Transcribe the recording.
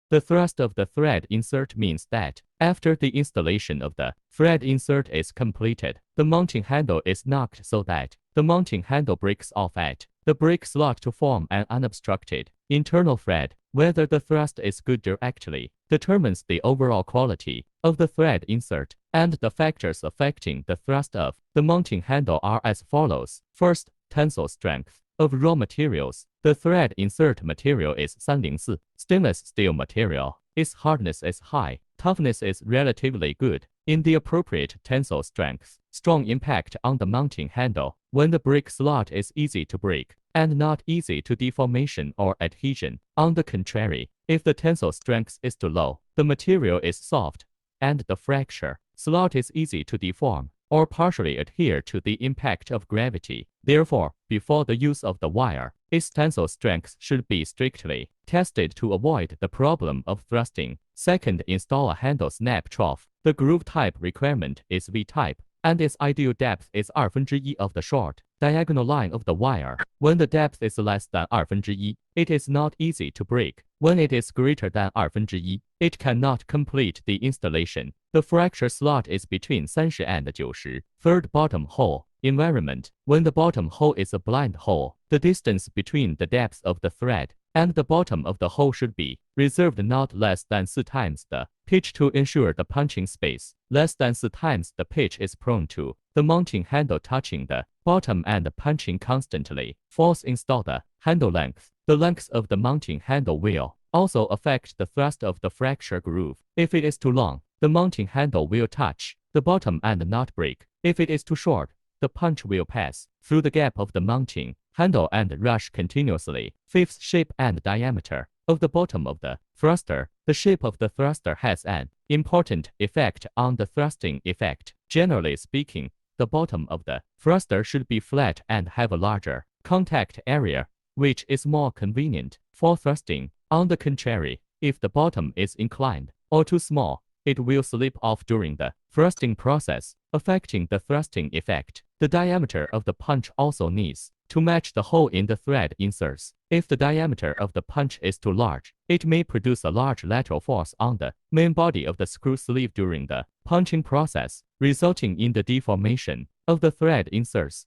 The thrust of the thread insert means that, after the installation of the thread insert is completed, the mounting handle is knocked so that the mounting handle breaks off at the break slot to form an unobstructed internal thread. Whether the thrust is good directly determines the overall quality of the thread insert, and the factors affecting the thrust of the mounting handle are as follows. First, tensile strength of raw materials. The thread insert material is 304 stainless steel material. Its hardness is high, toughness is relatively good. In the appropriate tensile strength, strong impact on the mounting handle when the break slot is easy to break and not easy to deformation or adhesion. On the contrary, if the tensile strength is too low, the material is soft and the fracture slot is easy to deform or partially adhere to the impact of gravity. Therefore, before the use of the wire, its tensile strength should be strictly tested to avoid the problem of thrusting. Second, install a handle snap trough. The groove type requirement is V-type, and its ideal depth is 1/2 of the short diagonal line of the wire. When the depth is less than 1/2, it is not easy to break. When it is greater than 1/2, it cannot complete the installation. The fracture slot is between 30 and 90. Third, bottom hole environment. When the bottom hole is a blind hole, the distance between the depth of the thread and the bottom of the hole should be reserved not less than 4 times the pitch to ensure the punching space. Less than 4 times the pitch is prone to the mounting handle touching the bottom and punching constantly. Fourth, install the handle length. The length of the mounting handle will also affect the thrust of the fracture groove. If it is too long, the mounting handle will touch the bottom and not break. If it is too short, the punch will pass through the gap of the mounting handle and rush continuously. Fifth, shape and diameter of the bottom of the thruster. The shape of the thruster has an important effect on the thrusting effect. Generally speaking, the bottom of the thruster should be flat and have a larger contact area, which is more convenient for thrusting. On the contrary, if the bottom is inclined or too small, it will slip off during the thrusting process, affecting the thrusting effect. The diameter of the punch also needs to match the hole in the thread inserts. If the diameter of the punch is too large, it may produce a large lateral force on the main body of the screw sleeve during the punching process, resulting in the deformation of the thread inserts.